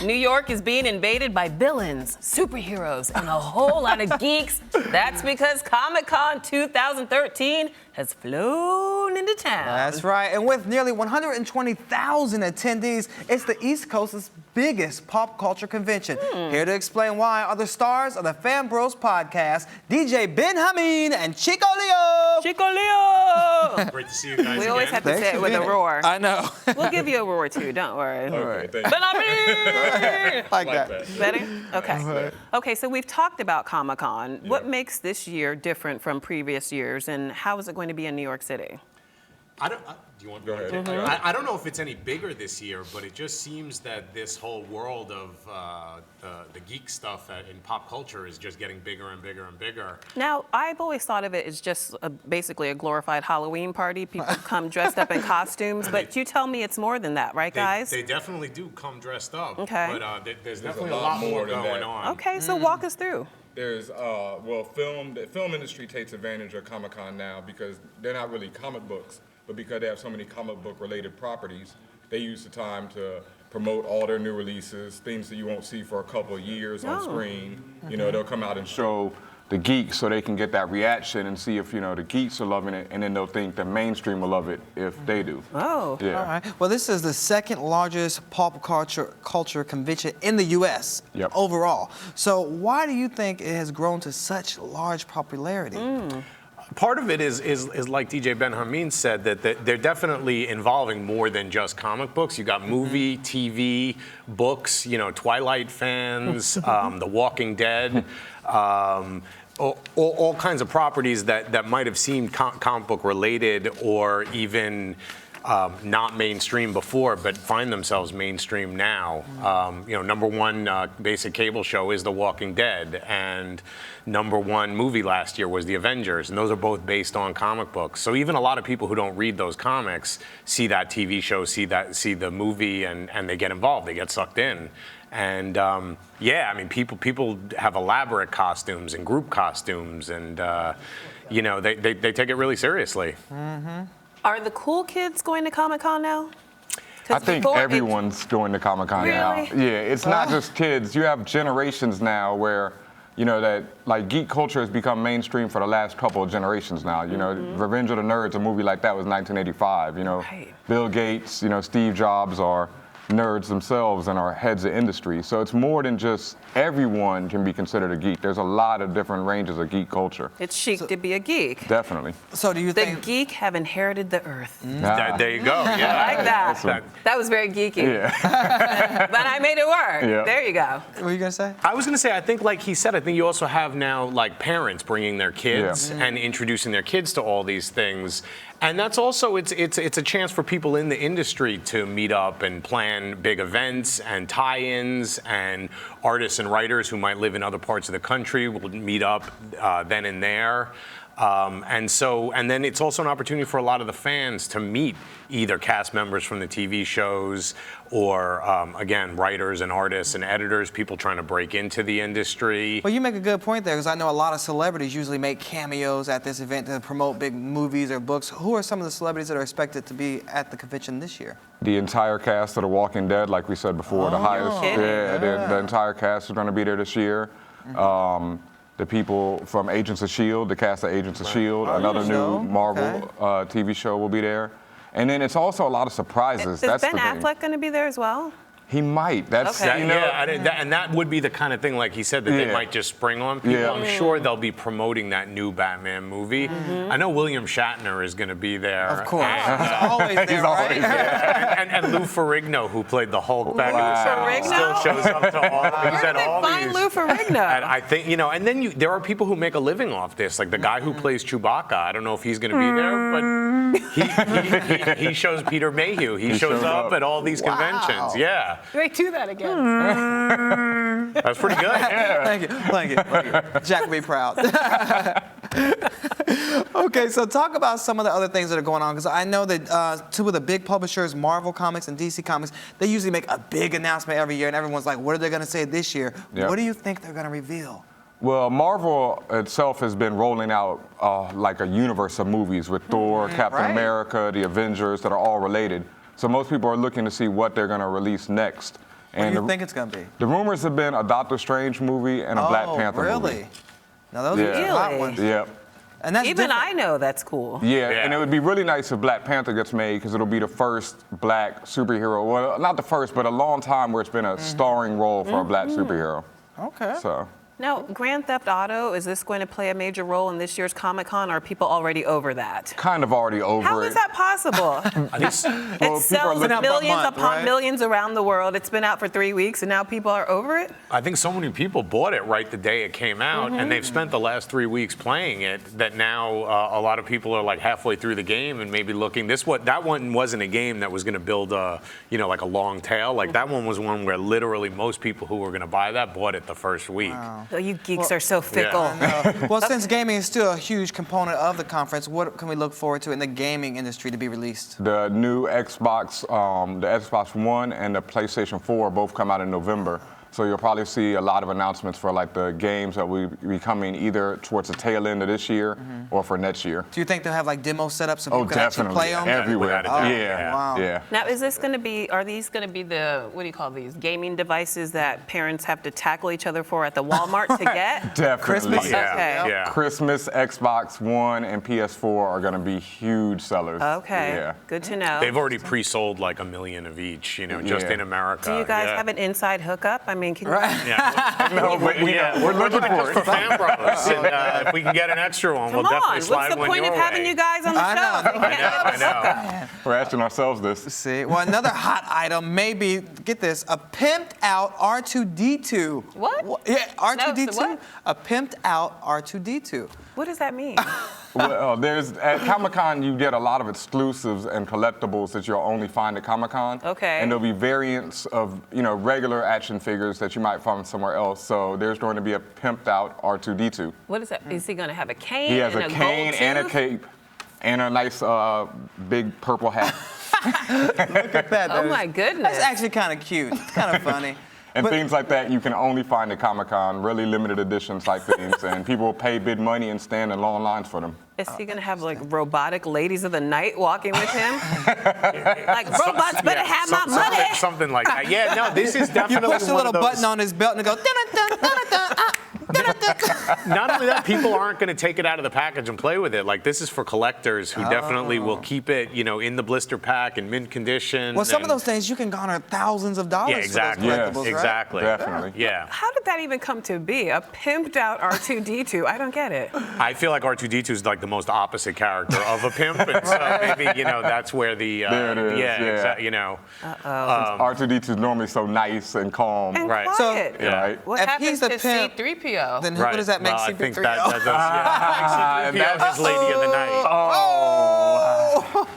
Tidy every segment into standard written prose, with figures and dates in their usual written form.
New York is being invaded by villains, superheroes, and a whole lot of geeks. That's because ComicCon 2013 has flown into town. That's right. And with nearly 120,000 attendees, it's the East Coast's biggest pop culture convention. Here to explain why are the stars of the Fanbros podcast, DJ Benhameen and Chico Leo. Chico Leo! Great to see you guys We always have to Thanks say for it with a being roar. I know. We'll give you a roar too, don't worry. Okay, thank you. Benhameen! like that. Better? Okay. Okay, so we've talked about Comic-Con. What makes this year different from previous years, and how is it going to be in New York City? Do you want to Go ahead. I don't know if it's any bigger this year, but it just seems that this whole world of the geek stuff in pop culture is just getting bigger and bigger and bigger. Now, I've always thought of it as just basically a glorified Halloween party. People come dressed up in costumes, but you tell me it's more than that, right, guys? They definitely do come dressed up. Okay. But there's definitely a lot more going on. Okay, so walk us through. There's, the film industry takes advantage of Comic-Con now because they're not really comic books, but because they have so many comic book related properties, they use the time to promote all their new releases, things that you won't see for a couple of years on screen. You know, they'll come out and show the geeks so they can get that reaction and see if, you know, the geeks are loving it, and then they'll think the mainstream will love it if they do. Oh. Yeah. All right. Well, this is the second largest pop culture convention in the U.S. overall. So why do you think it has grown to such large popularity? Part of it is like DJ Benhameen said, that they're definitely involving more than just comic books. You got movie, TV, books, you know, Twilight fans, The Walking Dead, all kinds of properties that might have seemed comic book related or even not mainstream before, but find themselves mainstream now. You know, number one basic cable show is The Walking Dead, and number one movie last year was The Avengers, and those are both based on comic books. So even a lot of people who don't read those comics see that TV show, see the movie, and they get involved, they get sucked in. And yeah, I mean, people have elaborate costumes and group costumes, and you know, they take it really seriously. Are the cool kids going to Comic-Con now? I think everyone's going to Comic-Con now. Really? Yeah, it's not just kids. You have generations now where, you know, that like geek culture has become mainstream for the last couple of generations now. You know, Revenge of the Nerds, a movie like that was 1985. You know, Bill Gates, you know, Steve Jobs are nerds themselves and are heads of industry. So it's more than just everyone can be considered a geek. There's a lot of different ranges of geek culture. It's chic to be a geek. Definitely. So do you The think geek have inherited the earth. There you go. Yeah. I like that. Awesome. That was very geeky. Yeah. But I made it work. Yeah. There you go. what were you gonna say? I was going to say, I think like he said, I think you also have now like parents bringing their kids and introducing their kids to all these things. And that's also, it's a chance for people in the industry to meet up and plan big events and tie-ins, and artists and writers who might live in other parts of the country will meet up then and there. And then it's also an opportunity for a lot of the fans to meet either cast members from the TV shows or, again, writers and artists and editors, people trying to break into the industry. Well, you make a good point there, because I know a lot of celebrities usually make cameos at this event to promote big movies or books. Who are some of the celebrities that are expected to be at the convention this year? The entire cast of The Walking Dead, like we said before, the highest. The entire cast is going to be there this year. The people from Agents of S.H.I.E.L.D., the cast of Agents of S.H.I.E.L.D., another new Marvel TV show will be there. And then it's also a lot of surprises. Is Ben Affleck going to be there as well? He might. That's Okay. you know, and that would be the kind of thing, like he said, that they might just spring on people. Yeah. I'm sure they'll be promoting that new Batman movie. I know William Shatner is going to be there. Of course. And, He's always there, right? and Lou Ferrigno, who played the Hulk back in the 70s, Ferrigno? still shows up to all these. Where did they find Lou Ferrigno? And I think, you know, and then there are people who make a living off this, like the guy who plays Chewbacca. I don't know if he's going to be there, but he shows Peter Mayhew. He shows up at all these conventions. Yeah. Wait, do that again. That's pretty good. Thank you. Jack will be proud. Okay, so talk about some of the other things that are going on, because I know that two of the big publishers, Marvel Comics and DC Comics, they usually make a big announcement every year, and everyone's like, what are they going to say this year? Yeah. What do you think they're going to reveal? Well, Marvel itself has been rolling out like a universe of movies with Thor, Captain America, the Avengers that are all related. So most people are looking to see what they're going to release next. What do you think it's going to be? The rumors have been a Doctor Strange movie and a Black Panther movie. Really? Now, those are two hot ones. Yep. And that's Even different. I know that's cool. Yeah, and it would be really nice if Black Panther gets made because it'll be the first black superhero. Well, not the first, but a long time where it's been a starring role for a black superhero. Okay. So. Now, Grand Theft Auto, is this going to play a major role in this year's Comic-Con, or are people already over that? Kind of already over How it. is that possible? It sells looking- millions month, upon right? millions around the world. It's been out for 3 weeks, and now people are over it? I think so many people bought it right the day it came out, and they've spent the last 3 weeks playing it. That now a lot of people are like halfway through the game and maybe looking. That one wasn't a game that was going to build a, like a long tail. Like that one was one where literally most people who were going to buy that bought it the first week. Wow. Oh, you geeks are so fickle. Well, since gaming is still a huge component of the conference, what can we look forward to in the gaming industry to be released? The new Xbox, the Xbox One and the PlayStation 4 both come out in November. So you'll probably see a lot of announcements for like the games that will be coming either towards the tail end of this year or for next year. Do you think they'll have like demos set up so people can actually definitely. play them? Everywhere. Without a doubt. Yeah. Wow. Yeah. Now, is this going to be, are these going to be the, what do you call these, gaming devices that parents have to tackle each other for at the Walmart to get? Definitely. Christmas? Yeah, Okay. yeah. Christmas, Xbox One, and PS4 are going to be huge sellers. Okay, Yeah. good to know. They've already pre-sold like 1 million of each, just Yeah. in America. Do you guys yeah. have an inside hookup? I mean, can Yeah. No, but we're looking for for it. Fanbros, and if we can get an extra one, Come we'll on, definitely what's slide the one point your of having way. you guys on the I show? know. if you can't have a hookup? I We're asking ourselves this. See, well, another hot item may be, get this, a pimped out R2D2. What? Yeah, R2D2. No, what? A pimped out R2D2. What does that mean? Well, at Comic-Con, you get a lot of exclusives and collectibles that you'll only find at Comic-Con. Okay. And there'll be variants of, regular action figures that you might find somewhere else. So there's going to be a pimped out R2D2. What is that? Is he going to have a cane? He has and a cane gold and a tooth? cape and a nice big purple hat. Look at that. Oh my goodness. That's actually kind of cute. It's kind of funny. And But- things like that you can only find at Comic-Con, really limited edition type things. And people will pay big money and stand in long lines for them. Is he going to have like robotic ladies of the night walking with him? Like, robots better have my money. Something like that. Yeah, no, this is You definitely push the one little of those. button on his belt and it goes, dun-dun-dun, dun-dun-dun, Not only that, people aren't going to take it out of the package and play with it. Like, this is for collectors who definitely will keep it, in the blister pack in mint condition. Well, some of and- those things you can garner thousands of dollars Yeah, exactly. for those collectibles, right? Exactly. Definitely. Yeah. How did that even come to be? A pimped out R2D2? I don't get it. I feel like R2D2 is like the most opposite character of a pimp, and so maybe that's where the There it is, yeah. R2D2 is normally so nice and calm. And Right. quiet. Yeah. Right. What If happens he's the to pimp, C-3PO? Then Right. what does that make well, I CP3? think that does, yeah. That's his lady of the night. Oh!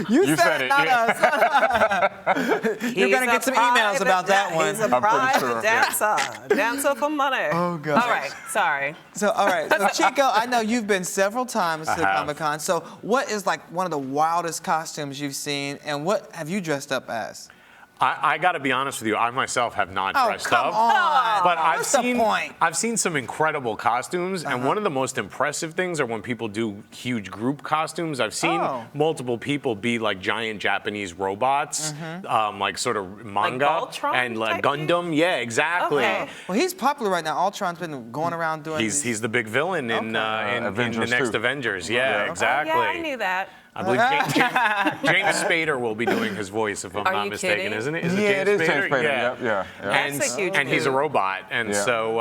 You said it, not yeah. us. You're going to get some emails about that one. He's a pretty private sure, yeah. dancer for money. Oh, gosh. All right, sorry. So, all right. So, Chico, I know you've been several times to I have. Comic-Con. So, what is like one of the wildest costumes you've seen, and what have you dressed up as? I got to be honest with you. I myself have not Oh, dressed come up. on. But What's the point? I've seen some incredible costumes, and one of the most impressive things are when people do huge group costumes. I've seen Oh. multiple people be like giant Japanese robots, like sort of manga Voltron and like type Gundam. Yeah, exactly. Okay. Well, he's popular right now. Ultron's been going around doing He's the big villain in the Avengers next 2. Avengers. Yeah, Yeah. exactly. Oh, yeah, I knew that. I believe James Spader will be doing his voice, if I'm Are not you mistaken, kidding? isn't it? Yeah, it is James Spader. Yep, yeah. And, That's a huge and he's a move. robot. And Yeah. so,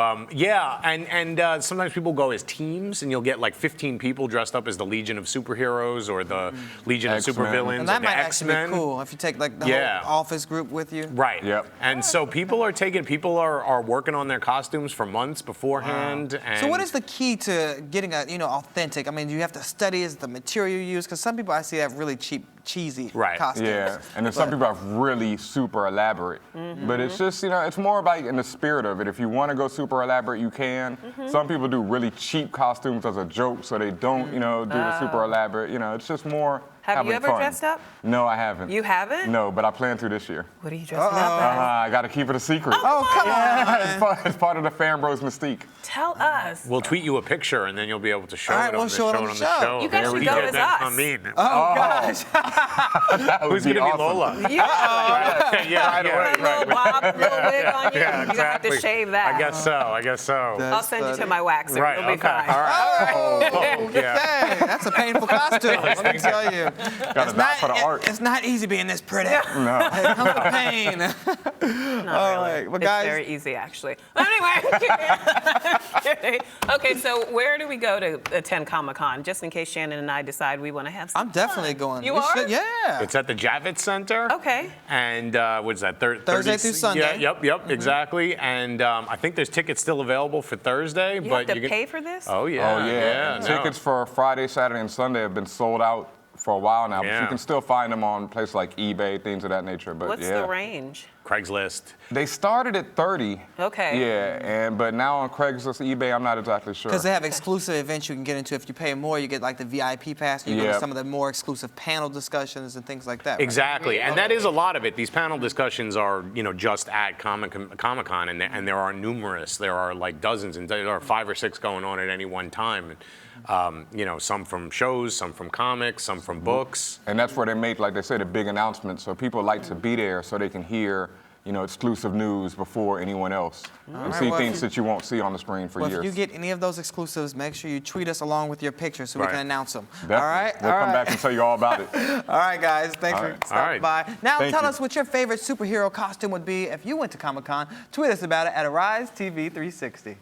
and sometimes people go as teams, and you'll get like 15 people dressed up as the Legion of Superheroes or the Legion of X-Men. Supervillains And or that the might actually X-Men. be cool if you take like the Yeah. whole office group with you. Right. Yep. And so people are working on their costumes for months beforehand. And So what is the key to getting a authentic? I mean, do you have to study is the material you use? Because some people I see have really cheap, cheesy Right. costumes. Yeah, and then some people have really super elaborate. But it's just, it's more about in the spirit of it. If you want to go super elaborate, you can. Some people do really cheap costumes as a joke, so they don't, do the super elaborate. It's just more Have having you ever fun. dressed up? No, I haven't. You haven't? No, but I plan to this year. What are you dressing up as? I got to keep it a secret. Oh, come on. It's part of the Fanbros mystique. Tell us. We'll tweet you a picture, and then you'll be able to show All right, it on we'll the show it show. on on the the show. show. You guys There should we go go. as That's us. what I mean. Oh, gosh. Who's going to be awesome. Lola? Yeah. Yeah, Little bob, little wig on you. Yeah, You're gonna have to exactly. shave that. I guess so. I'll send you to my waxer. Right, You'll be okay. fine. All right. Oh, yeah. dang, that's a painful costume. Let me tell you. Got a knife for the art. It's not easy being this pretty. No. It comes with pain. Not really. right, well, It's guys- very easy, actually. Anyway, kidding. Okay, so where do we go to attend Comic-Con? Just in case Shannon and I decide we want to have some I'm definitely fun. going. You We are? should- yeah. It's at the Javits Center. Okay. And what's that? Thursday through Sunday. Yeah, yep, exactly. And I think there's tickets still available for Thursday. You but have to can- pay for this? Oh yeah. Oh yeah. no. Tickets for Friday, Saturday, and Sunday have been sold out for a while now. But Yeah. you can still find them on places like eBay, things of that nature. But What's yeah. the range? Craigslist. They started at 30. Okay. Yeah, but now on Craigslist, eBay, I'm not exactly sure. Because they have exclusive events you can get into. If you pay more, you get like the VIP pass. You go to Yeah. some of the more exclusive panel discussions and things like that. Right? Exactly, and that is a lot of it. These panel discussions are, just at Comic-Con, and there are numerous. There are like dozens, and there are 5 or 6 going on at any one time. Some from shows, some from comics, some from books. And that's where they make, like they say, the big announcements. So people like to be there so they can hear, exclusive news before anyone else and right, see well, things that you won't see on the screen for Well, years. if you get any of those exclusives, make sure you tweet us along with your pictures so we Right. can announce them. Definitely. All right? We'll All come right. back and tell you all about it. All right, guys. Thanks All for right. stopping All right. by. Now, Thank tell you. us what your favorite superhero costume would be if you went to Comic-Con. Tweet us about it at Arise TV 360.